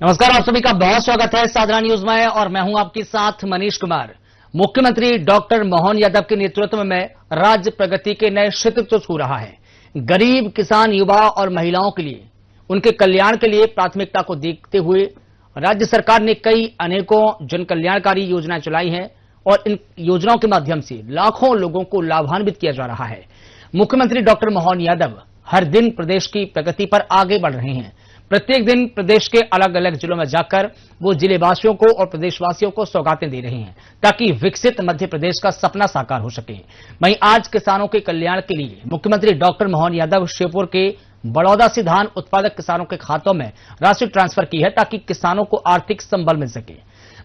नमस्कार, आप सभी का बहुत स्वागत है साधना न्यूज में और मैं हूं आपके साथ मनीष कुमार। मुख्यमंत्री डॉक्टर मोहन यादव के नेतृत्व में राज्य प्रगति के नए क्षेत्र छू रहा है। गरीब, किसान, युवा और महिलाओं के लिए, उनके कल्याण के लिए प्राथमिकता को देखते हुए राज्य सरकार ने कई अनेकों जन कल्याणकारी योजनाएं चलाई हैं और इन योजनाओं के माध्यम से लाखों लोगों को लाभान्वित किया जा रहा है। मुख्यमंत्री डॉक्टर मोहन यादव हर दिन प्रदेश की प्रगति पर आगे बढ़ रहे हैं। प्रत्येक दिन प्रदेश के अलग अलग जिलों में जाकर वो जिलेवासियों को और प्रदेशवासियों को सौगातें दे रहे हैं ताकि विकसित मध्य प्रदेश का सपना साकार हो सके। वहीं आज किसानों के कल्याण के लिए मुख्यमंत्री डॉक्टर मोहन यादव श्योपुर के बड़ौदा से धान उत्पादक किसानों के खातों में राशि ट्रांसफर की है ताकि किसानों को आर्थिक संबल मिल सके।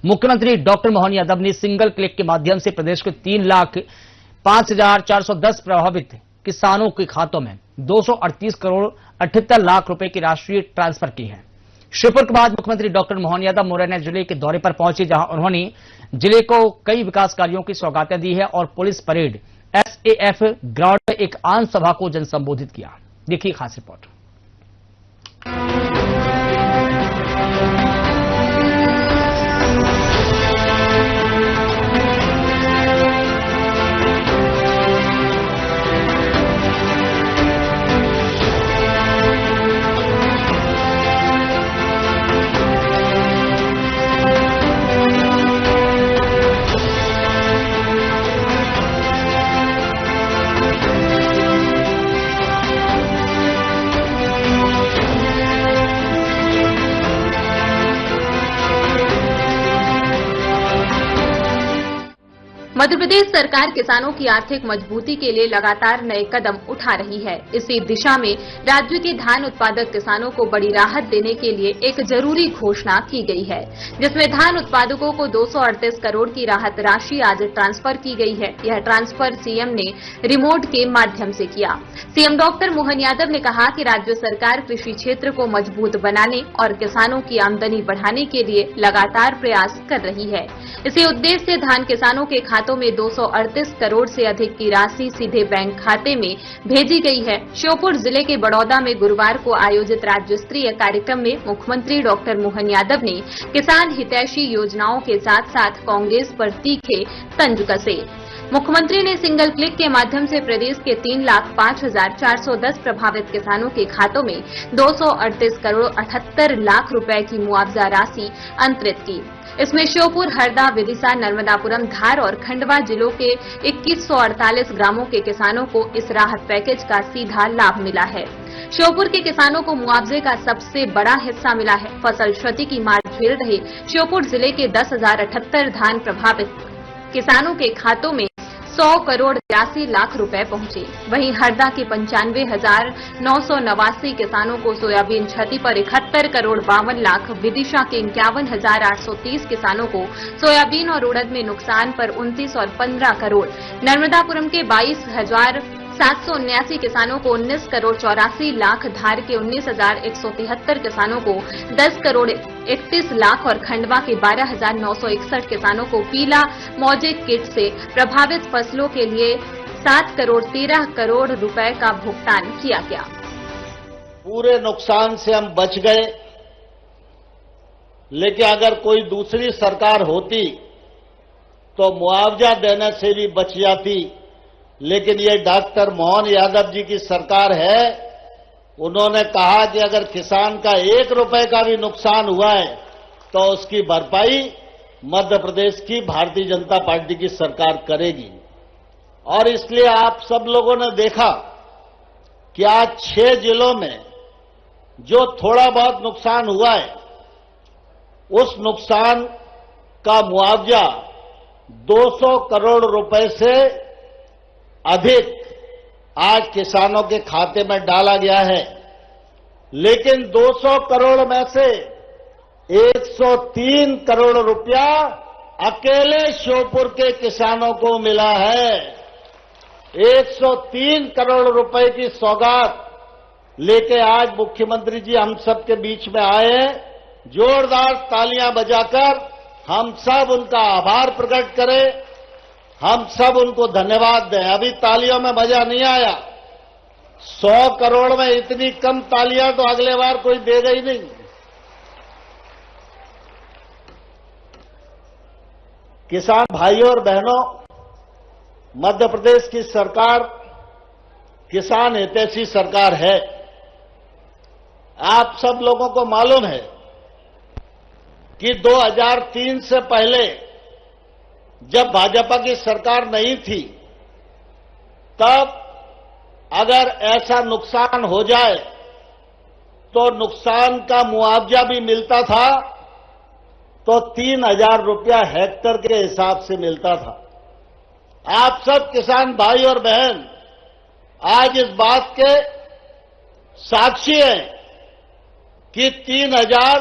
मुख्यमंत्री डॉक्टर मोहन यादव ने सिंगल क्लिक के माध्यम से प्रदेश के 3,05,410 प्रभावित किसानों के खातों में 238 करोड़ 78 लाख रुपए की राशि ट्रांसफर की है। श्योपुर के बाद मुख्यमंत्री डॉक्टर मोहन यादव मुरैना जिले के दौरे पर पहुंचे, जहां उन्होंने जिले को कई विकास कार्यों की सौगातें दी है और पुलिस परेड SAF ग्राउंड में एक आम सभा को जनसंबोधित किया। देखिए खास रिपोर्ट। मध्य प्रदेश सरकार किसानों की आर्थिक मजबूती के लिए लगातार नए कदम उठा रही है। इसी दिशा में राज्य के धान उत्पादक किसानों को बड़ी राहत देने के लिए एक जरूरी घोषणा की गई है, जिसमें धान उत्पादकों को 238 करोड़ की राहत राशि आज ट्रांसफर की गई है। यह ट्रांसफर सीएम ने रिमोट के माध्यम से किया। सीएम डॉक्टर मोहन यादव ने कहा कि राज्य सरकार कृषि क्षेत्र को मजबूत बनाने और किसानों की आमदनी बढ़ाने के लिए लगातार प्रयास कर रही है। इसी उद्देश्य से धान किसानों के खातों में 238 करोड़ से अधिक की राशि सीधे बैंक खाते में भेजी गई है। श्योपुर जिले के बड़ौदा में गुरुवार को आयोजित राज्य स्तरीय कार्यक्रम में मुख्यमंत्री डॉक्टर मोहन यादव ने किसान हितैषी योजनाओं के साथ साथ कांग्रेस पर तीखे तंज कसे। मुख्यमंत्री ने सिंगल क्लिक के माध्यम से प्रदेश के 3,05,410 प्रभावित किसानों के खातों में 238 करोड़ 78 लाख रुपए की मुआवजा राशि अंतरित की। इसमें श्योपुर, हरदा, विदिशा, नर्मदापुरम, धार और खंडवा जिलों के 2148 ग्रामों के किसानों को इस राहत पैकेज का सीधा लाभ मिला है। श्योपुर के किसानों को मुआवजे का सबसे बड़ा हिस्सा मिला है। फसल क्षति की मार झेल रहे श्योपुर जिले के 10,078 धान प्रभावित किसानों के खातों में 100 करोड़ 83 लाख रुपए पहुंचे। वहीं हरदा के 95,989 किसानों को सोयाबीन क्षति पर 71 करोड़ 52 लाख, विदिशा के 51,830 किसानों को सोयाबीन और उड़द में नुकसान पर 29 और 15 करोड़, नर्मदापुरम के 22,779 किसानों को 19 करोड़ 84 लाख, धार के 19,173 किसानों को 10 करोड़ 31 लाख और खंडवा के 12,961 किसानों को पीला मौजे किट से प्रभावित फसलों के लिए 7 करोड़ 13 करोड़ रुपए का भुगतान किया गया। पूरे नुकसान से हम बच गए, लेकिन अगर कोई दूसरी सरकार होती तो मुआवजा देने से भी बच जाती। लेकिन ये डॉक्टर मोहन यादव जी की सरकार है। उन्होंने कहा कि अगर किसान का 1 रुपए का भी नुकसान हुआ है तो उसकी भरपाई मध्य प्रदेश की भारतीय जनता पार्टी की सरकार करेगी। और इसलिए आप सब लोगों ने देखा कि आज 6 जिलों में जो थोड़ा बहुत नुकसान हुआ है, उस नुकसान का मुआवजा 200 करोड़ रुपए से अधिक आज किसानों के खाते में डाला गया है। लेकिन 200 करोड़ में से 103 करोड़ रुपया अकेले श्योपुर के किसानों को मिला है। 103 करोड़ रुपए की सौगात लेके आज मुख्यमंत्री जी हम सब के बीच में आए हैं। जोरदार तालियां बजाकर हम सब उनका आभार प्रकट करें, हम सब उनको धन्यवाद दें। अभी तालियों में मजा नहीं आया। 100 करोड़ में इतनी कम तालियां तो अगले बार कोई देगा ही नहीं। किसान भाइयों और बहनों, मध्य प्रदेश की सरकार किसान हितैषी सरकार है। आप सब लोगों को मालूम है कि 2003 से पहले जब भाजपा की सरकार नहीं थी, तब अगर ऐसा नुकसान हो जाए तो नुकसान का मुआवजा भी मिलता था, तो 3,000 रुपया हेक्टर के हिसाब से मिलता था। आप सब किसान भाई और बहन आज इस बात के साक्षी हैं कि 3,000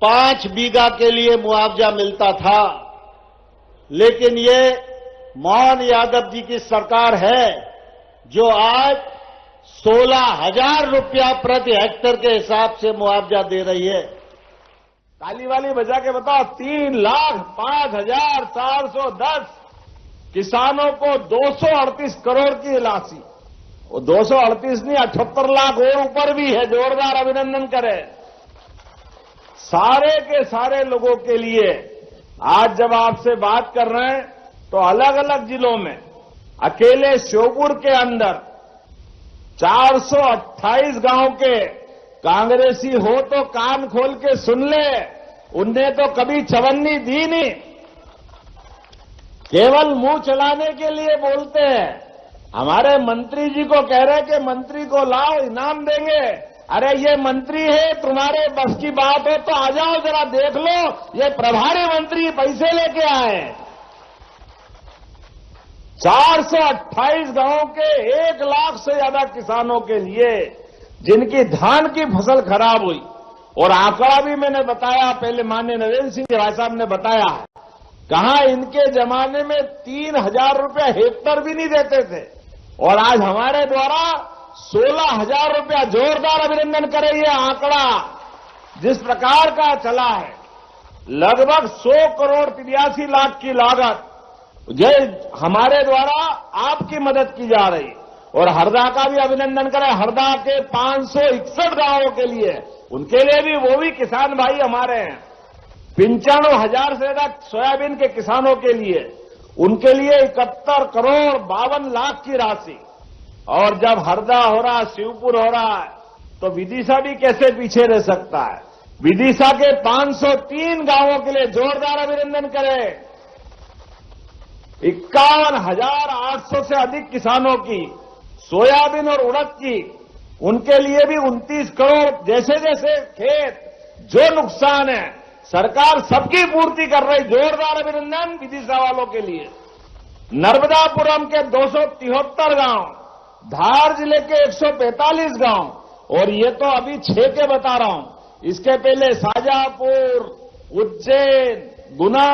5 बीघा के लिए मुआवजा मिलता था, लेकिन ये मोहन यादव जी की सरकार है जो आज 16,000 रुपया प्रति हेक्टर के हिसाब से मुआवजा दे रही है। ताली वाली बजा के बताओ, 3,05,410 किसानों को 238 करोड़ की राशि, वो 238 नहीं 78 लाख और ऊपर भी है। जोरदार अभिनंदन करें सारे के सारे लोगों के लिए। आज जब आपसे बात कर रहे हैं तो अलग अलग जिलों में अकेले श्योपुर के अंदर 428 गांव के कांग्रेसी हो तो कान खोल के सुन ले, उनने तो कभी चवन्नी दी नहीं, केवल मुंह चलाने के लिए बोलते हैं। हमारे मंत्री जी को कह रहे कि मंत्री को लाओ इनाम देंगे। अरे ये मंत्री है, तुम्हारे बस की बात है तो आ जाओ जरा देख लो, ये प्रभारी मंत्री पैसे लेके आए। 428 गांवों के 1 लाख से ज्यादा किसानों के लिए जिनकी धान की फसल खराब हुई, और आंकड़ा भी मैंने बताया, पहले माननीय नरेंद्र सिंह राय साहब ने बताया, कहा इनके जमाने में 3,000 रुपया हेक्टर भी नहीं देते थे, और आज हमारे द्वारा 16,000 रुपया। जोरदार अभिनंदन करें। ये आंकड़ा जिस प्रकार का चला है, लगभग 100 करोड़ 83 लाख की लागत ये हमारे द्वारा आपकी मदद की जा रही। और हरदा का भी अभिनंदन करें। हरदा के 561 गांवों के लिए, उनके लिए भी, वो भी किसान भाई हमारे हैं। 95,000 से ज्यादा सोयाबीन के किसानों के लिए, उनके लिए 71 करोड़ 52 लाख की राशि। और जब हरदा हो रहा, शिवपुर हो रहा है, तो विदिशा भी कैसे पीछे रह सकता है। विदिशा के 503 गांवों के लिए जोरदार अभिनंदन करें। 51,800 से अधिक किसानों की सोयाबीन और उड़द की, उनके लिए भी 29 करोड़। जैसे जैसे खेत जो नुकसान है, सरकार सबकी पूर्ति कर रही। जोरदार अभिनंदन विदिशा वालों के लिए। नर्मदापुरम के 273 गांव, धार जिले के 145 गांव, और ये तो अभी 6 के बता रहा हूं, इसके पहले शाजापुर, उज्जैन, गुना,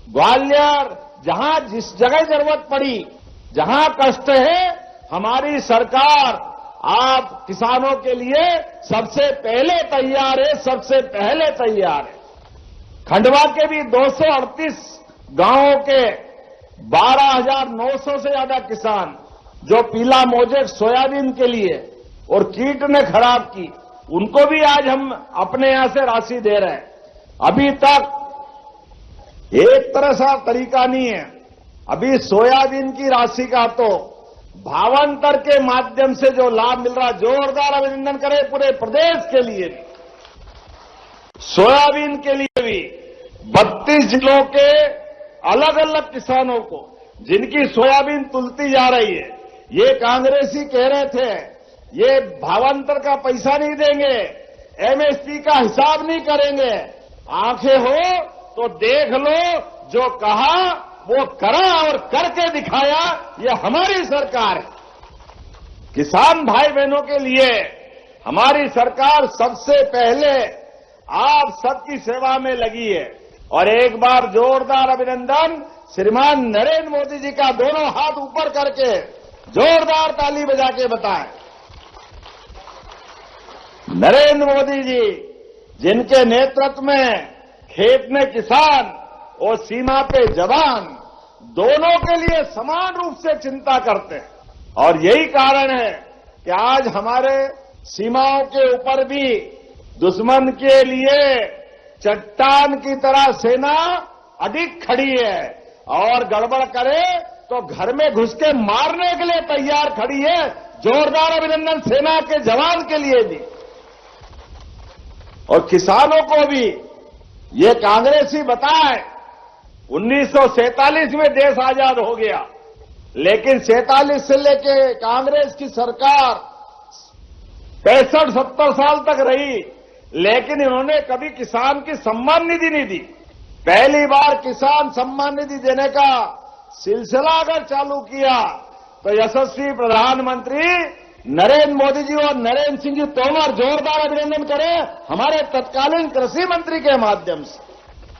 ग्वालियर, जहां जिस जगह जरूरत पड़ी, जहां कष्ट है, हमारी सरकार आप किसानों के लिए सबसे पहले तैयार है, सबसे पहले तैयार है। खंडवा के भी 238 गांवों के 12,900 से ज्यादा किसान जो पीला मोजेक सोयाबीन के लिए और कीट ने खराब की, उनको भी आज हम अपने यहां से राशि दे रहे हैं। अभी तक एक तरह सा तरीका नहीं है। अभी सोयाबीन की राशि का तो भावांतर के माध्यम से जो लाभ मिल रहा, जोरदार अभिनंदन करें पूरे प्रदेश के लिए भी। सोयाबीन के लिए भी 32 जिलों के अलग अलग किसानों को जिनकी सोयाबीन तुलती जा रही है, ये कांग्रेसी कह रहे थे ये भावांतर का पैसा नहीं देंगे, एमएसपी का हिसाब नहीं करेंगे। आंखें हो तो देख लो, जो कहा वो करा और करके दिखाया, ये हमारी सरकार है। किसान भाई बहनों के लिए हमारी सरकार सबसे पहले आप सबकी सेवा में लगी है। और एक बार जोरदार अभिनंदन श्रीमान नरेंद्र मोदी जी का, दोनों हाथ ऊपर करके जोरदार ताली बजा के बताएं। नरेंद्र मोदी जी जिनके नेतृत्व में खेत में किसान और सीमा पे जवान दोनों के लिए समान रूप से चिंता करते हैं, और यही कारण है कि आज हमारे सीमाओं के ऊपर भी दुश्मन के लिए चट्टान की तरह सेना अडिग खड़ी है और गड़बड़ करे तो घर में घुस के मारने के लिए तैयार खड़ी है। जोरदार अभिनंदन सेना के जवान के लिए भी और किसानों को भी। ये कांग्रेसी बताए 1947 में देश आजाद हो गया, लेकिन 47 से लेके कांग्रेस की सरकार 65-70 साल तक रही, लेकिन इन्होंने कभी किसान की सम्मान निधि नहीं दी। पहली बार किसान सम्मान निधि देने का सिलसिला अगर चालू किया तो यशस्वी प्रधानमंत्री नरेंद्र मोदी जी और नरेंद्र सिंह जी तोमर जोरदार अभिनंदन करें हमारे तत्कालीन कृषि मंत्री के माध्यम से।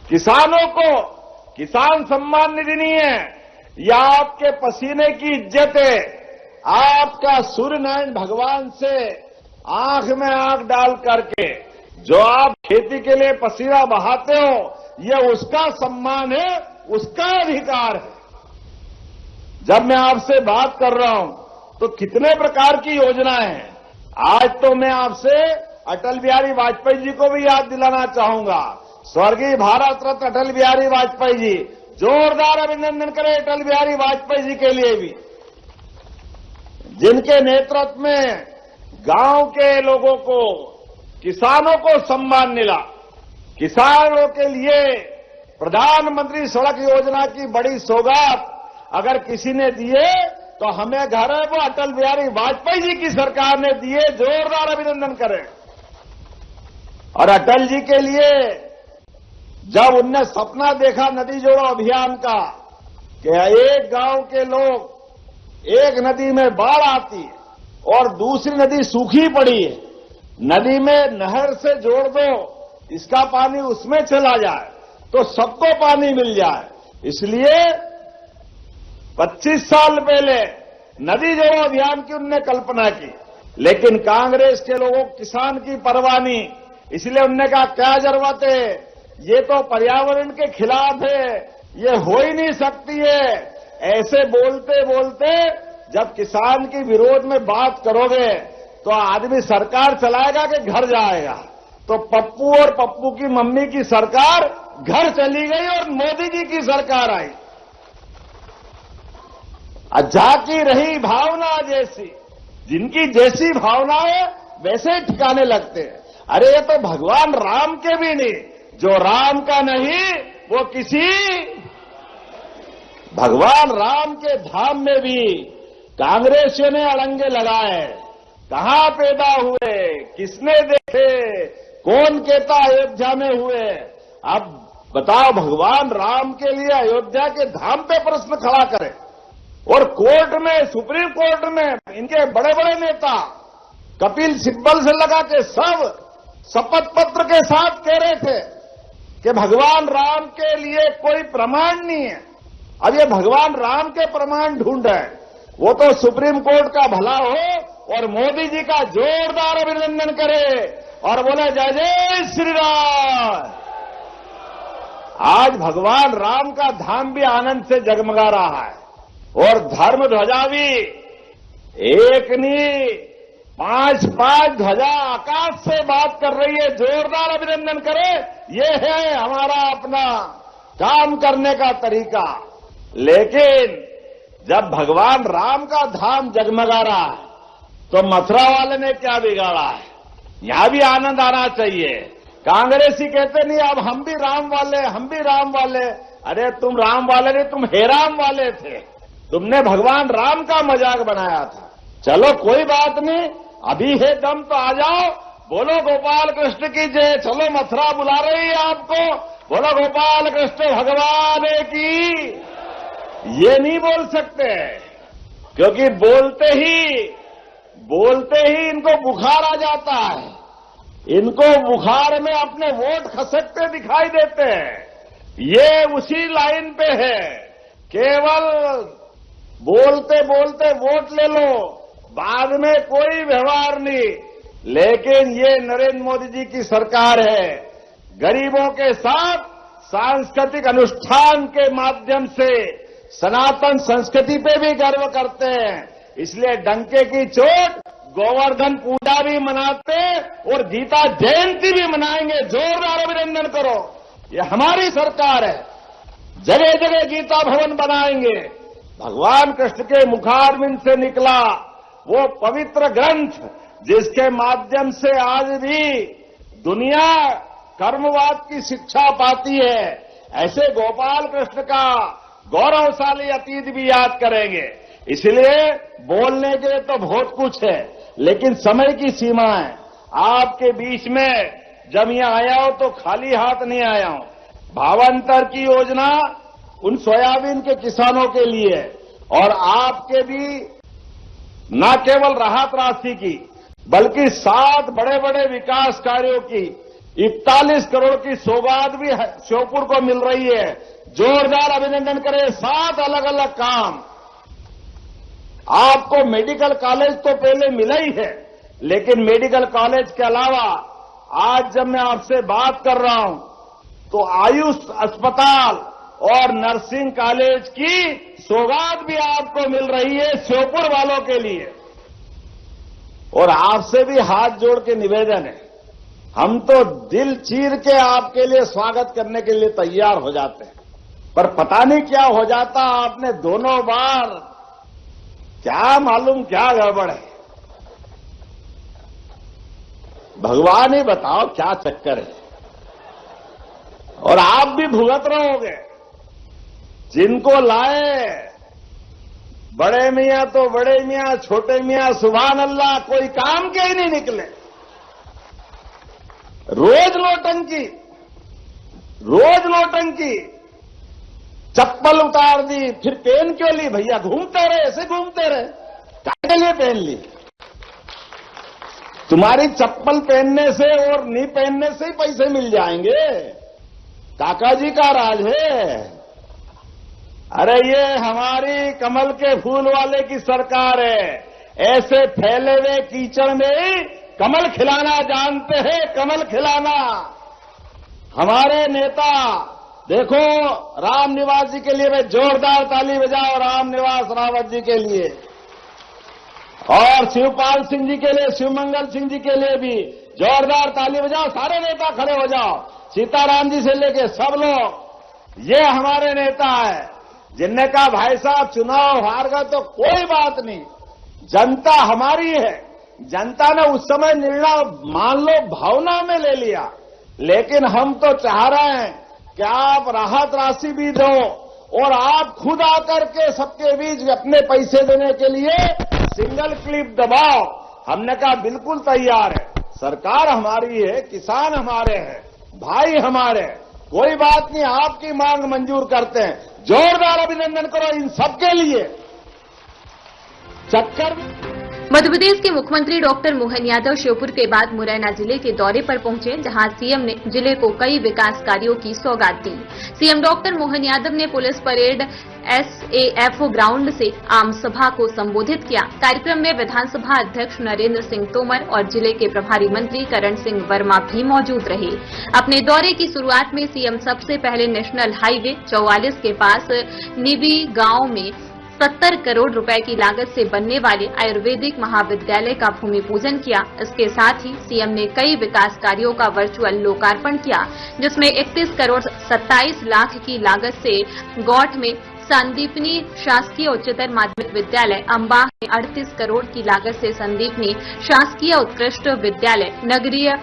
किसानों को किसान सम्मान निधि नहीं है, यह आपके पसीने की इज्जत है। आपका सूर्य नारायण भगवान से आंख में आंख डाल करके जो आप खेती के लिए पसीना बहाते हो, यह उसका सम्मान है, उसका अधिकार है। जब मैं आपसे बात कर रहा हूं तो कितने प्रकार की योजनाएं हैं। आज तो मैं आपसे अटल बिहारी वाजपेयी जी को भी याद दिलाना चाहूंगा। स्वर्गीय भारत रत्न अटल बिहारी वाजपेयी जी, जोरदार अभिनंदन करें अटल बिहारी वाजपेयी जी के लिए भी, जिनके नेतृत्व में गांव के लोगों को, किसानों को सम्मान मिला। किसानों के लिए प्रधानमंत्री सड़क योजना की बड़ी सौगात अगर किसी ने दिए तो हमें घर है वो अटल बिहारी वाजपेयी जी की सरकार ने दिए। जोरदार अभिनंदन करें। और अटल जी के लिए जब उनने सपना देखा नदी जोड़ो अभियान का कि एक गांव के लोग, एक नदी में बाढ़ आती है और दूसरी नदी सूखी पड़ी है, नदी में नहर से जोड़ दो, इसका पानी उसमें चला जाए तो सबको पानी मिल जाए। इसलिए 25 साल पहले नदी जोड़ो अभियान की उनने कल्पना की, लेकिन कांग्रेस के लोगों किसान की परवाह नहीं। इसलिए उनने कहा क्या जरूरत है, ये तो पर्यावरण के खिलाफ है, ये हो ही नहीं सकती है। ऐसे बोलते बोलते जब किसान के विरोध में बात करोगे तो आदमी सरकार चलाएगा कि घर जाएगा। तो पप्पू और पप्पू की मम्मी की सरकार घर चली गई और मोदी जी की सरकार आई। जाती रही भावना जैसी, जिनकी जैसी भावना है वैसे ठिकाने लगते हैं। अरे ये तो भगवान राम के भी नहीं, जो राम का नहीं वो किसी। भगवान राम के धाम में भी कांग्रेसियों ने अड़ंगे लगाए। कहां पैदा हुए, किसने देखे, कौन कहता अयोध्या में हुए। अब बताओ, भगवान राम के लिए अयोध्या के धाम पे प्रश्न खड़ा करें। और कोर्ट में, सुप्रीम कोर्ट में इनके बड़े बड़े नेता कपिल सिब्बल से लगा के सब शपथ पत्र के साथ कह रहे थे कि भगवान राम के लिए कोई प्रमाण नहीं है। अब ये भगवान राम के प्रमाण ढूंढ रहे हैं। वो तो सुप्रीम कोर्ट का भला हो और मोदी जी का जोरदार अभिनंदन करे और बोले जय जय श्री राम। आज भगवान राम का धाम भी आनंद से जगमगा रहा है और धर्म ध्वजा भी एक नहीं 5-5 ध्वजा आकाश से बात कर रही है। जोरदार अभिनंदन करें। ये है हमारा अपना काम करने का तरीका। लेकिन जब भगवान राम का धाम जगमगा रहा है तो मथुरा वाले ने क्या बिगाड़ा है। यहां भी आनंद आना चाहिए। कांग्रेसी कहते नहीं अब हम भी राम वाले, हम भी राम वाले। अरे तुम राम वाले नहीं, तुम हेराम वाले थे। तुमने भगवान राम का मजाक बनाया था। चलो कोई बात नहीं, अभी है दम तो आ जाओ, बोलो गोपाल कृष्ण की जय। चलो मथुरा बुला रही है आपको, बोलो गोपाल कृष्ण भगवान की। ये नहीं बोल सकते क्योंकि बोलते ही इनको बुखार आ जाता है। इनको बुखार में अपने वोट खसकते दिखाई देते हैं। ये उसी लाइन पे है, केवल बोलते बोलते वोट ले लो, बाद में कोई व्यवहार नहीं। लेकिन ये नरेंद्र मोदी जी की सरकार है, गरीबों के साथ सांस्कृतिक अनुष्ठान के माध्यम से सनातन संस्कृति पे भी गर्व करते हैं। इसलिए डंके की चोट गोवर्धन पूजा भी मनाते और गीता जयंती भी मनाएंगे। जोरदार अभिनंदन करो, ये हमारी सरकार है। जगह जगह गीता भवन बनाएंगे। भगवान कृष्ण के मुखारविंद से निकला वो पवित्र ग्रंथ जिसके माध्यम से आज भी दुनिया कर्मवाद की शिक्षा पाती है, ऐसे गोपाल कृष्ण का गौरवशाली अतीत भी याद करेंगे। इसलिए बोलने के लिए तो बहुत कुछ है, लेकिन समय की सीमा है। आपके बीच में जब यहां आया हो तो खाली हाथ नहीं आया हूं। भावांतर की योजना उन सोयाबीन के किसानों के लिए और आपके भी न केवल राहत राशि की बल्कि 7 बड़े बड़े विकास कार्यों की 41 करोड़ की सौगात भी श्योपुर को मिल रही है। जोरदार अभिनंदन करें। 7 अलग अलग काम। आपको मेडिकल कॉलेज तो पहले मिला ही है, लेकिन मेडिकल कॉलेज के अलावा आज जब मैं आपसे बात कर रहा हूं तो आयुष अस्पताल और नर्सिंग कॉलेज की सौगात भी आपको मिल रही है श्योपुर वालों के लिए। और आपसे भी हाथ जोड़ के निवेदन है, हम तो दिल चीर के आपके लिए स्वागत करने के लिए तैयार हो जाते हैं, पर पता नहीं क्या हो जाता। आपने दोनों बार क्या मालूम क्या गड़बड़ है, भगवान ही बताओ क्या चक्कर है। और आप भी भुगत रहोगे। जिनको लाए बड़े मियां तो बड़े मियां, छोटे मियां सुभान अल्लाह, कोई काम के ही नहीं निकले। रोज नौटंकी, रोज नौटंकी। चप्पल उतार दी, फिर पहन क्यों ली भैया? घूमते रहे, ऐसे घूमते रहे, क्या लिए पहन ली? तुम्हारी चप्पल पहनने से और नहीं पहनने से ही पैसे मिल जाएंगे। काका जी का राज है। अरे ये हमारी कमल के फूल वाले की सरकार है। ऐसे फैले हुए कीचड़ में कमल खिलाना जानते हैं, कमल खिलाना। हमारे नेता देखो, राम निवास जी के लिए मैं जोरदार ताली बजाओ, राम निवास रावत जी के लिए, और शिवपाल सिंह जी के लिए, शिवमंगल सिंह जी के लिए भी जोरदार ताली बजाओ। सारे नेता खड़े हो जाओ, सीताराम जी से लेके सब लोग। ये हमारे नेता है जिनने कहा भाई साहब चुनाव हार गए तो कोई बात नहीं, जनता हमारी है। जनता ने उस समय निर्णय मान लो भावना में ले लिया, लेकिन हम तो चाह रहे हैं कि आप राहत राशि भी दो और आप खुद आकर के सबके बीच अपने पैसे देने के लिए सिंगल क्लिप दबाओ। हमने कहा बिल्कुल तैयार है। सरकार हमारी है, किसान हमारे हैं, भाई हमारे हैं, कोई बात नहीं, आपकी मांग मंजूर करते हैं। जोरदार अभिनंदन करो इन सबके लिए। चक्कर मध्य प्रदेश के मुख्यमंत्री डॉक्टर मोहन यादव श्योपुर के बाद मुरैना जिले के दौरे पर पहुंचे, जहां सीएम ने जिले को कई विकास कार्यों की सौगात दी। सीएम डॉक्टर मोहन यादव ने पुलिस परेड SAF ग्राउंड से आम सभा को संबोधित किया। कार्यक्रम में विधानसभा अध्यक्ष नरेंद्र सिंह तोमर और जिले के प्रभारी मंत्री करण सिंह वर्मा भी मौजूद रहे। अपने दौरे की शुरुआत में सीएम सबसे पहले नेशनल हाईवे 44 के पास निबी गांव में 70 करोड़ रुपए की लागत से बनने वाले आयुर्वेदिक महाविद्यालय का भूमि पूजन किया। इसके साथ ही सीएम ने कई विकास कार्यों का वर्चुअल लोकार्पण किया, जिसमें 31 करोड़ 27 लाख की लागत से गौठ में संदीपनी शासकीय उच्चतर माध्यमिक विद्यालय, अंबाह में 38 करोड़ की लागत से संदीपनी शासकीय उत्कृष्ट विद्यालय, नगरीय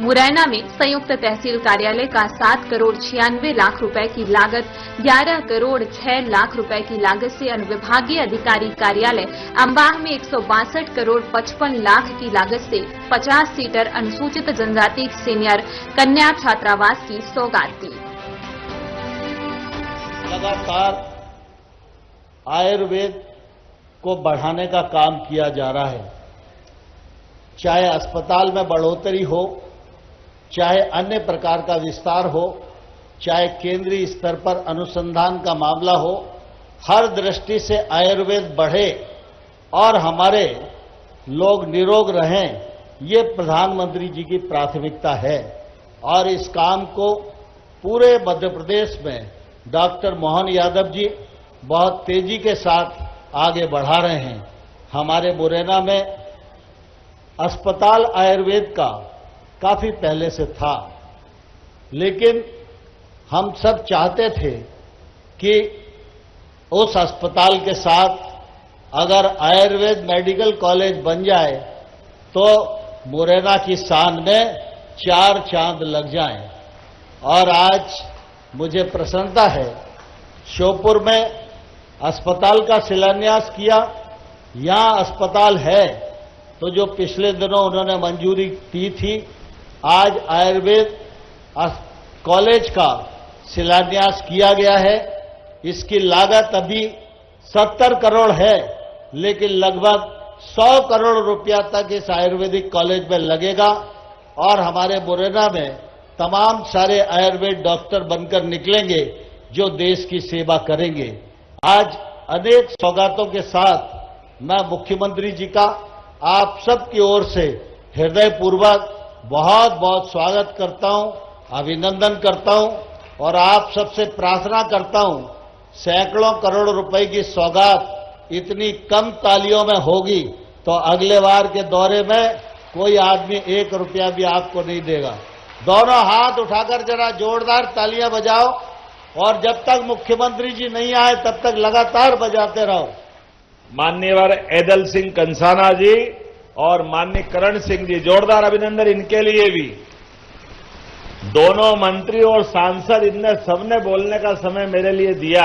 मुरैना में संयुक्त तहसील कार्यालय का 7 करोड़ 96 लाख रुपए की लागत, 11 करोड़ 6 लाख रुपए की लागत से अनुविभागीय अधिकारी कार्यालय, अंबाह में 162 करोड़ 55 लाख की लागत से 50 सीटर अनुसूचित जनजाति सीनियर कन्या छात्रावास की सौगात दी। लगातार आयुर्वेद को बढ़ाने का काम किया जा रहा है, चाहे अस्पताल में बढ़ोतरी हो, चाहे अन्य प्रकार का विस्तार हो, चाहे केंद्रीय स्तर पर अनुसंधान का मामला हो, हर दृष्टि से आयुर्वेद बढ़े और हमारे लोग निरोग रहें, ये प्रधानमंत्री जी की प्राथमिकता है। और इस काम को पूरे मध्य प्रदेश में डॉक्टर मोहन यादव जी बहुत तेजी के साथ आगे बढ़ा रहे हैं। हमारे मुरैना में अस्पताल आयुर्वेद का काफी पहले से था, लेकिन हम सब चाहते थे कि उस अस्पताल के साथ अगर आयुर्वेद मेडिकल कॉलेज बन जाए तो मुरैना की शान में 4 चांद लग जाएं। और आज मुझे प्रसन्नता है, श्योपुर में अस्पताल का शिलान्यास किया। यहां अस्पताल है तो जो पिछले दिनों उन्होंने मंजूरी दी थी, आज आयुर्वेद कॉलेज का शिलान्यास किया गया है। इसकी लागत अभी 70 करोड़ है, लेकिन लगभग 100 करोड़ रुपया तक इस आयुर्वेदिक कॉलेज में लगेगा और हमारे मुरैना में तमाम सारे आयुर्वेद डॉक्टर बनकर निकलेंगे जो देश की सेवा करेंगे। आज अनेक सौगातों के साथ मैं मुख्यमंत्री जी का आप सबकी ओर से हृदयपूर्वक बहुत बहुत स्वागत करता हूं, अभिनंदन करता हूं और आप सबसे प्रार्थना करता हूं, सैकड़ों करोड़ रुपए की सौगात इतनी कम तालियों में होगी तो अगले बार के दौरे में कोई आदमी 1 रुपया भी आपको नहीं देगा। दोनों हाथ उठाकर जरा जोरदार तालियां बजाओ और जब तक मुख्यमंत्री जी नहीं आए तब तक लगातार बजाते रहो। माननीय ऐदल सिंह कंसाना जी और माननीय करण सिंह जी, जोरदार अभिनंदन इनके लिए भी। दोनों मंत्री और सांसद, इनने सबने बोलने का समय मेरे लिए दिया।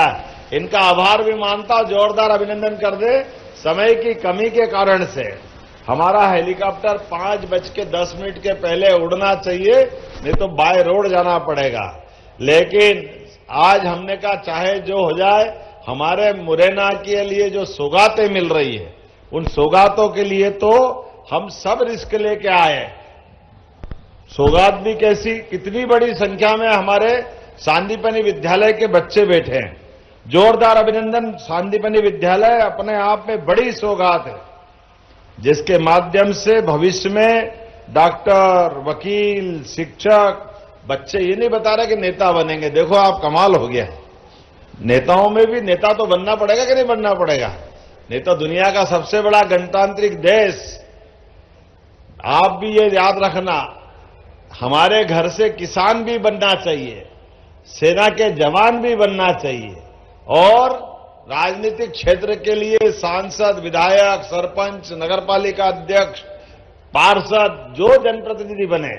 इनका आभार भी मानता हूं, जोरदार अभिनंदन कर दे। समय की कमी के कारण से हमारा हेलीकॉप्टर 5:10 के पहले उड़ना चाहिए, नहीं तो बाय रोड जाना पड़ेगा। लेकिन आज हमने कहा चाहे जो हो जाए, हमारे मुरैना के लिए जो सौगातें मिल रही है, उन सौगातों के लिए तो हम सब रिस्क लेके आए। सौगात भी कैसी, कितनी बड़ी संख्या में हमारे सांदीपनि विद्यालय के बच्चे बैठे हैं। जोरदार अभिनंदन। सांदीपनि विद्यालय अपने आप में बड़ी सौगात है, जिसके माध्यम से भविष्य में डॉक्टर, वकील, शिक्षक, बच्चे ये नहीं बता रहे कि नेता बनेंगे। देखो आप, कमाल हो गया। नेताओं में भी नेता तो बनना पड़ेगा कि नहीं बनना पड़ेगा? नहीं तो दुनिया का सबसे बड़ा गणतांत्रिक देश। आप भी ये याद रखना, हमारे घर से किसान भी बनना चाहिए, सेना के जवान भी बनना चाहिए और राजनीतिक क्षेत्र के लिए सांसद, विधायक, सरपंच, नगरपालिका अध्यक्ष, पार्षद, जो जनप्रतिनिधि बने,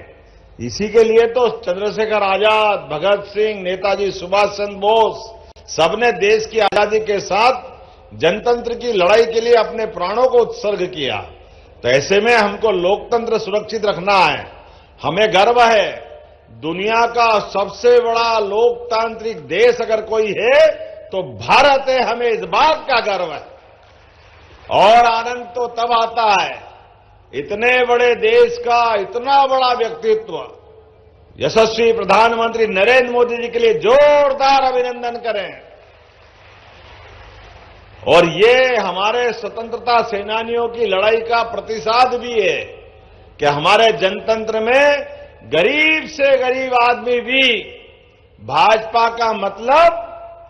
इसी के लिए तो चंद्रशेखर आजाद, भगत सिंह, नेताजी सुभाष चंद्र बोस सबने देश की आजादी के साथ जनतंत्र की लड़ाई के लिए अपने प्राणों को उत्सर्ग किया। तो ऐसे में हमको लोकतंत्र सुरक्षित रखना है। हमें गर्व है, दुनिया का सबसे बड़ा लोकतांत्रिक देश अगर कोई है तो भारत है। हमें इस बात का गर्व है और आनंद तो तब आता है, इतने बड़े देश का इतना बड़ा व्यक्तित्व यशस्वी प्रधानमंत्री नरेंद्र मोदी जी के लिए जोरदार अभिनंदन करें। और ये हमारे स्वतंत्रता सेनानियों की लड़ाई का प्रतिसाद भी है कि हमारे जनतंत्र में गरीब से गरीब आदमी भी भाजपा का मतलब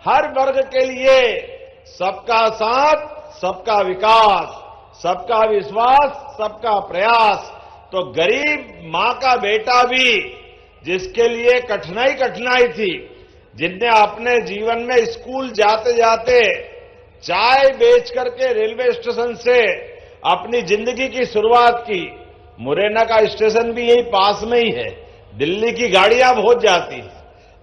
हर वर्ग के लिए सबका साथ, सबका विकास, सबका विश्वास, सबका प्रयास। तो गरीब मां का बेटा भी, जिसके लिए कठिनाई थी, जिनने अपने जीवन में स्कूल जाते जाते चाय बेच करके रेलवे स्टेशन से अपनी जिंदगी की शुरुआत की। मुरैना का स्टेशन भी यही पास में ही है, दिल्ली की गाड़ियां बहुत जाती हैं,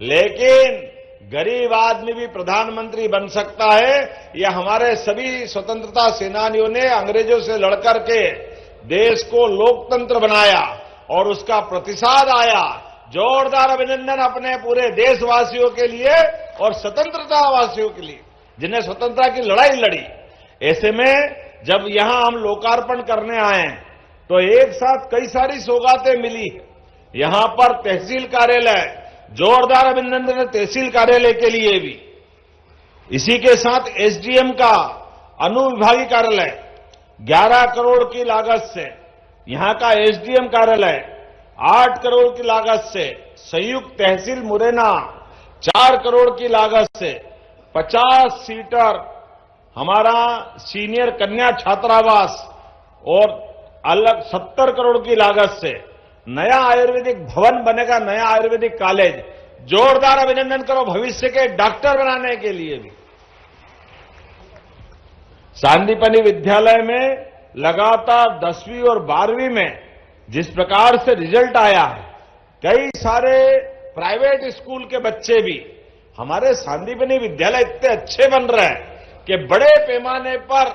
लेकिन गरीब आदमी भी प्रधानमंत्री बन सकता है। यह हमारे सभी स्वतंत्रता सेनानियों ने अंग्रेजों से लड़कर के देश को लोकतंत्र बनाया और उसका प्रतिसाद आया। जोरदार अभिनंदन अपने पूरे देशवासियों के लिए और स्वतंत्रतावासियों के लिए, जिन्हें स्वतंत्रता की लड़ाई लड़ी। ऐसे में जब यहां हम लोकार्पण करने आए तो एक साथ कई सारी सौगातें मिली। यहां पर तहसील कार्यालय, जोरदार अभिनंदन है तहसील कार्यालय के लिए भी। इसी के साथ एसडीएम का अनुविभागीय कार्यालय 11 करोड़ की लागत से, यहां का एसडीएम कार्यालय 8 करोड़ की लागत से, संयुक्त तहसील मुरैना 4 करोड़ की लागत से, 50 सीटर हमारा सीनियर कन्या छात्रावास और अलग 70 करोड़ की लागत से नया आयुर्वेदिक भवन बनेगा, नया आयुर्वेदिक कॉलेज जोरदार अभिनंदन करो भविष्य के डॉक्टर बनाने के लिए भी। सांदीपनि विद्यालय में लगातार 10वीं और 12वीं में जिस प्रकार से रिजल्ट आया है, कई सारे प्राइवेट स्कूल के बच्चे भी हमारे सांदीपनि विद्यालय इतने अच्छे बन रहे हैं कि बड़े पैमाने पर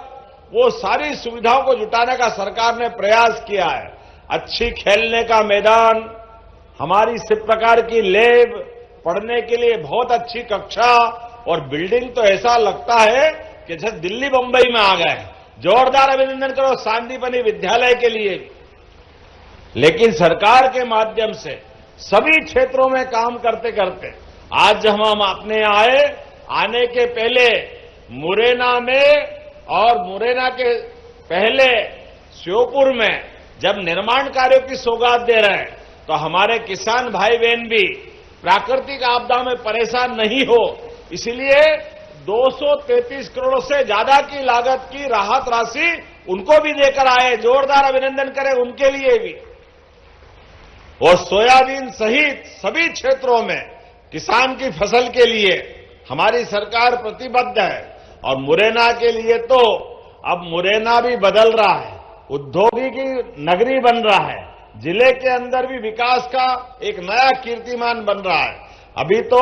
वो सारी सुविधाओं को जुटाने का सरकार ने प्रयास किया है। अच्छी खेलने का मैदान, हमारी इस प्रकार की लैब, पढ़ने के लिए बहुत अच्छी कक्षा और बिल्डिंग तो ऐसा लगता है कि जैसे दिल्ली बंबई में आ गए। जोरदार अभिनंदन करो सांदीपनि विद्यालय के लिए। लेकिन सरकार के माध्यम से सभी क्षेत्रों में काम करते करते आज जब हम अपने आने के पहले मुरैना में और मुरैना के पहले श्योपुर में जब निर्माण कार्यों की सौगात दे रहे हैं, तो हमारे किसान भाई बहन भी प्राकृतिक आपदा में परेशान नहीं हो, इसलिए 233 करोड़ से ज्यादा की लागत की राहत राशि उनको भी देकर आए। जोरदार अभिनंदन करें उनके लिए भी। और सोयाबीन सहित सभी क्षेत्रों में किसान की फसल के लिए हमारी सरकार प्रतिबद्ध है। और मुरैना के लिए तो अब मुरैना भी बदल रहा है, औद्योगिकी नगरी बन रहा है, जिले के अंदर भी विकास का एक नया कीर्तिमान बन रहा है। अभी तो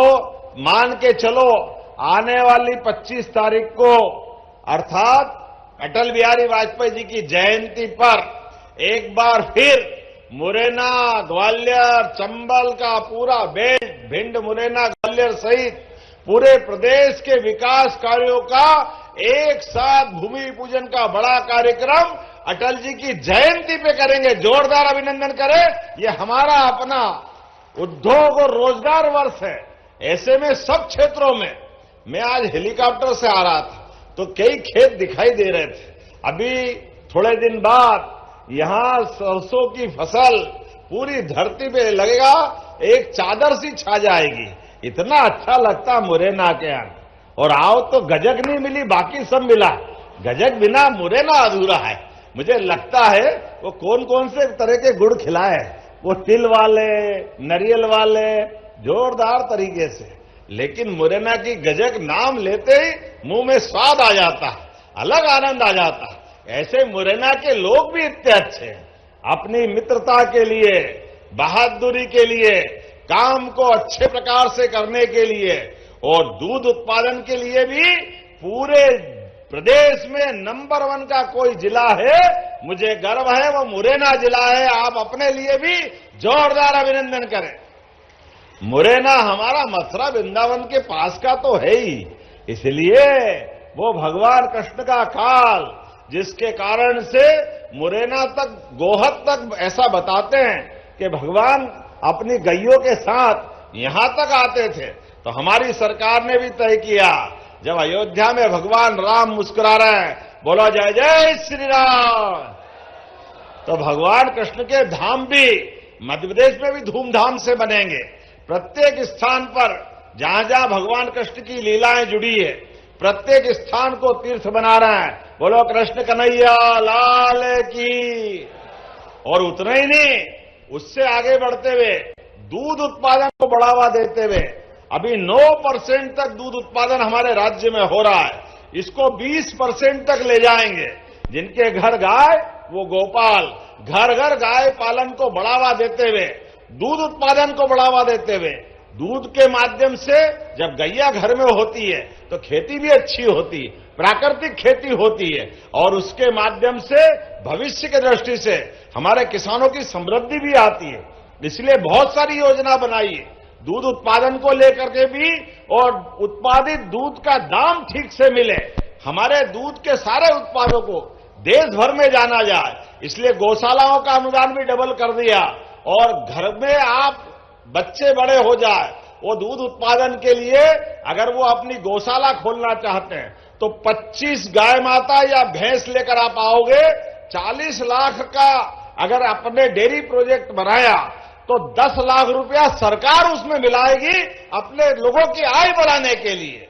मान के चलो आने वाली 25 तारीख को अर्थात अटल बिहारी वाजपेयी जी की जयंती पर एक बार फिर मुरैना, ग्वालियर, चंबल का पूरा बेल्ट, भिंड, मुरैना, ग्वालियर सहित पूरे प्रदेश के विकास कार्यों का एक साथ भूमि पूजन का बड़ा कार्यक्रम अटल जी की जयंती पे करेंगे। जोरदार अभिनंदन करें। ये हमारा अपना उद्योग और रोजगार वर्ष है। ऐसे में सब क्षेत्रों में, मैं आज हेलीकॉप्टर से आ रहा था तो कई खेत दिखाई दे रहे थे। अभी थोड़े दिन बाद यहां सरसों की फसल पूरी धरती पे लगेगा, एक चादर सी छा जाएगी। इतना अच्छा लगता मुरैना के यहाँ। और आओ तो गजक नहीं मिली, बाकी सब मिला। गजक बिना मुरैना अधूरा है। मुझे लगता है वो कौन कौन से तरह के गुड़ खिलाए, वो तिल वाले, नारियल वाले, जोरदार तरीके से। लेकिन मुरैना की गजक नाम लेते ही मुंह में स्वाद आ जाता, अलग आनंद आ जाता। ऐसे मुरैना के लोग भी इतने अच्छे हैं, अपनी मित्रता के लिए, बहादुरी के लिए, काम को अच्छे प्रकार से करने के लिए और दूध उत्पादन के लिए भी पूरे प्रदेश में नंबर 1 का कोई जिला है, मुझे गर्व है, वो मुरैना जिला है। आप अपने लिए भी जोरदार अभिनंदन करें। मुरैना हमारा मथुरा वृंदावन के पास का तो है ही, इसलिए वो भगवान कृष्ण का काल, जिसके कारण से मुरैना तक, गोहद तक ऐसा बताते हैं कि भगवान अपनी गैयों के साथ यहां तक आते थे। तो हमारी सरकार ने भी तय किया, जब अयोध्या में भगवान राम मुस्कुरा रहे हैं, बोलो जय जय श्री राम, तो भगवान कृष्ण के धाम भी मध्य प्रदेश में भी धूमधाम से बनेंगे। प्रत्येक स्थान पर जहां जहां भगवान कृष्ण की लीलाएं जुड़ी है, प्रत्येक स्थान को तीर्थ बना रहे हैं। बोलो कृष्ण कन्हैया लाल की। और उतना ही नहीं, उससे आगे बढ़ते हुए दूध उत्पादन को बढ़ावा देते हुए अभी 9% तक दूध उत्पादन हमारे राज्य में हो रहा है। इसको 20% तक ले जाएंगे। जिनके घर गाय वो गोपाल, घर घर गाय पालन को बढ़ावा देते हुए, दूध उत्पादन को बढ़ावा देते हुए, दूध के माध्यम से जब गैया घर में होती है तो खेती भी अच्छी होती है, प्राकृतिक खेती होती है और उसके माध्यम से भविष्य की दृष्टि से हमारे किसानों की समृद्धि भी आती है। इसलिए बहुत सारी योजना बनाई है दूध उत्पादन को लेकर के भी, और उत्पादित दूध का दाम ठीक से मिले, हमारे दूध के सारे उत्पादों को देश भर में जाना जाए, इसलिए गौशालाओं का अनुदान भी डबल कर दिया। और घर में आप बच्चे बड़े हो जाए, वो दूध उत्पादन के लिए अगर वो अपनी गौशाला खोलना चाहते हैं तो 25 गाय माता या भैंस लेकर आप आओगे, 40 लाख का अगर अपने डेयरी प्रोजेक्ट बनाया तो 10 लाख रुपया सरकार उसमें मिलाएगी अपने लोगों की आय बढ़ाने के लिए।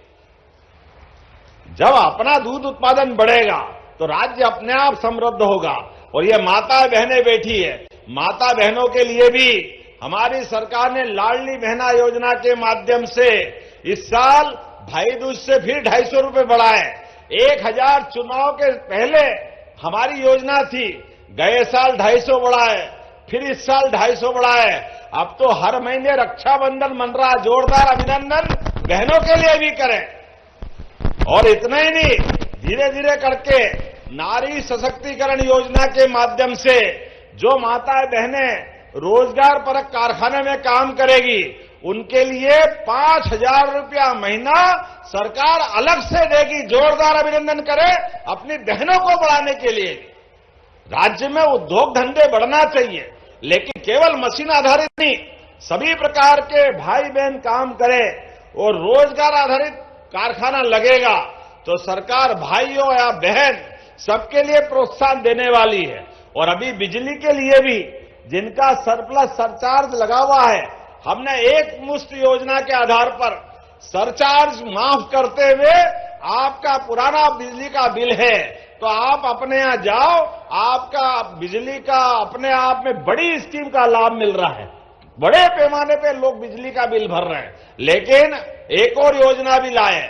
जब अपना दूध उत्पादन बढ़ेगा तो राज्य अपने आप समृद्ध होगा। और ये माता बहनें बैठी है, माता बहनों के लिए भी हमारी सरकार ने लाडली बहना योजना के माध्यम से इस साल भाई दूज से फिर 250 रुपए बढ़ाए। 1000 चुनाव के पहले हमारी योजना थी, गए साल 250 बढ़ाए, फिर इस साल 250 बढ़ाए। अब तो हर महीने रक्षाबंधन मन रहा, जोरदार अभिनंदन बहनों के लिए भी करें। और इतना ही नहीं, धीरे धीरे करके नारी सशक्तिकरण योजना के माध्यम से जो माताएं बहनें रोजगार परक कारखाने में काम करेगी, उनके लिए 5000 रुपया महीना सरकार अलग से देगी। जोरदार अभिनंदन करें अपनी बहनों को बढ़ाने के लिए। राज्य में उद्योग धंधे बढ़ना चाहिए, लेकिन केवल मशीन आधारित नहीं, सभी प्रकार के भाई बहन काम करें और रोजगार आधारित कारखाना लगेगा तो सरकार भाइयों या बहन सबके लिए प्रोत्साहन देने वाली है। और अभी बिजली के लिए भी जिनका सरप्लस सरचार्ज लगा हुआ है, हमने एक मुश्त योजना के आधार पर सरचार्ज माफ करते हुए आपका पुराना बिजली का बिल है तो आप अपने यहां जाओ, आपका बिजली का अपने आप में बड़ी स्कीम का लाभ मिल रहा है। बड़े पैमाने पे लोग बिजली का बिल भर रहे हैं। लेकिन एक और योजना भी लाए,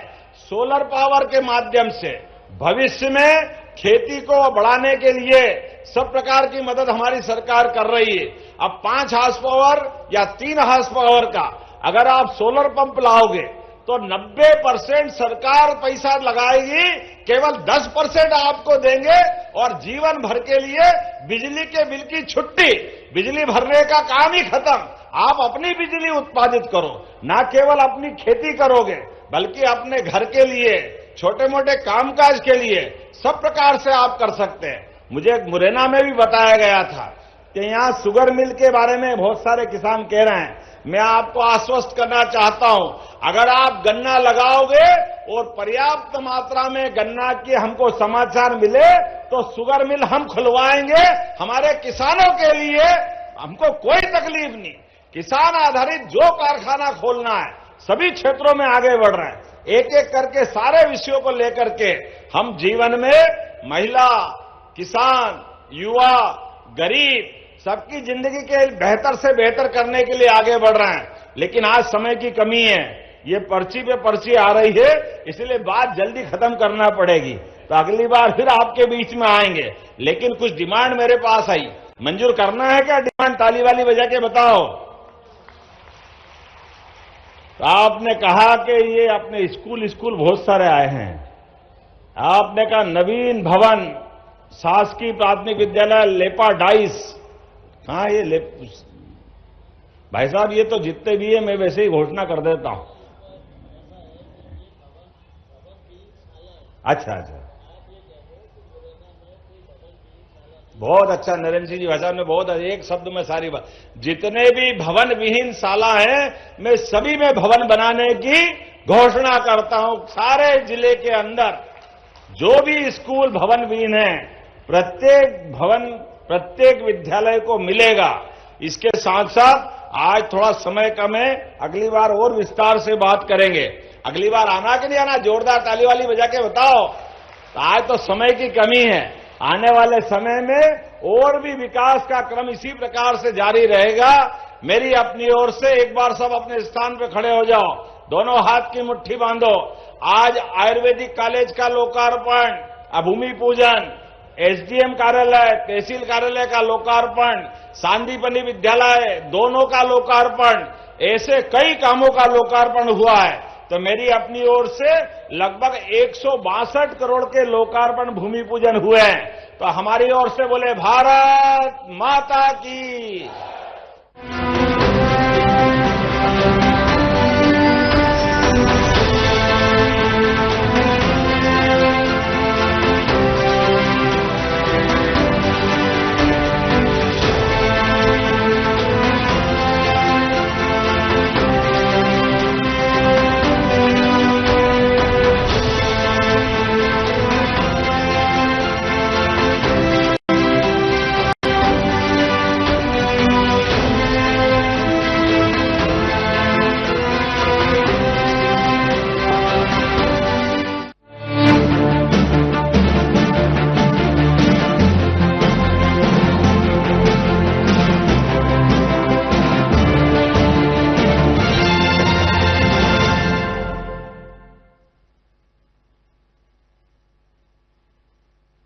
सोलर पावर के माध्यम से भविष्य में खेती को बढ़ाने के लिए सब प्रकार की मदद हमारी सरकार कर रही है। अब 5 हार्स पावर या 3 हार्स पावर का अगर आप सोलर पंप लाओगे तो 90% सरकार पैसा लगाएगी, केवल 10% आपको देंगे और जीवन भर के लिए बिजली के बिल की छुट्टी, बिजली भरने का काम ही खत्म। आप अपनी बिजली उत्पादित करो, ना केवल अपनी खेती करोगे बल्कि अपने घर के लिए, छोटे मोटे कामकाज के लिए सब प्रकार से आप कर सकते हैं। मुझे मुरैना में भी बताया गया था कि यहां शुगर मिल के बारे में बहुत सारे किसान कह रहे हैं। मैं आपको आश्वस्त करना चाहता हूं, अगर आप गन्ना लगाओगे और पर्याप्त मात्रा में गन्ना के हमको समाचार मिले तो शुगर मिल हम खुलवाएंगे। हमारे किसानों के लिए हमको कोई तकलीफ नहीं। किसान आधारित जो कारखाना खोलना है, सभी क्षेत्रों में आगे बढ़ रहे हैं। एक एक करके सारे विषयों को लेकर के हम जीवन में महिला, किसान, युवा, गरीब सबकी जिंदगी के बेहतर से बेहतर करने के लिए आगे बढ़ रहे हैं। लेकिन आज समय की कमी है, ये पर्ची पे पर्ची आ रही है, इसलिए बात जल्दी खत्म करना पड़ेगी। तो अगली बार फिर आपके बीच में आएंगे। लेकिन कुछ डिमांड मेरे पास आई, मंजूर करना है क्या? डिमांड ताली वाली बजा के बताओ। तो आपने कहा कि ये अपने स्कूल बहुत सारे आए हैं। आपने कहा नवीन भवन शासकीय प्राथमिक विद्यालय लेपा डाइस। हाँ, ये भाई साहब ये तो जितने भी है मैं वैसे ही घोषणा कर देता हूं। अच्छा, बहुत अच्छा नरेंद्र सिंह जी भाई साहब ने बहुत एक शब्द में सारी बात। जितने भी भवन विहीन शाला हैं, मैं सभी में भवन बनाने की घोषणा करता हूं। सारे जिले के अंदर जो भी स्कूल भवन विहीन है, प्रत्येक भवन प्रत्येक विद्यालय को मिलेगा। इसके साथ साथ आज थोड़ा समय कम है, अगली बार और विस्तार से बात करेंगे। अगली बार आना कि नहीं आना? जोरदार ताली वाली बजा के बताओ। तो आज तो समय की कमी है, आने वाले समय में और भी विकास का क्रम इसी प्रकार से जारी रहेगा। मेरी अपनी ओर से एक बार सब अपने स्थान पर खड़े हो जाओ, दोनों हाथ की मुट्ठी बांधो। आज आयुर्वेदिक कॉलेज का लोकार्पण, भूमि पूजन, एसडीएम कार्यालय, तहसील कार्यालय का लोकार्पण, सांदीपनी विद्यालय दोनों का लोकार्पण, ऐसे कई कामों का लोकार्पण हुआ है। तो मेरी अपनी ओर से लगभग 162 करोड़ के लोकार्पण भूमि पूजन हुए हैं। तो हमारी ओर से बोले भारत माता की।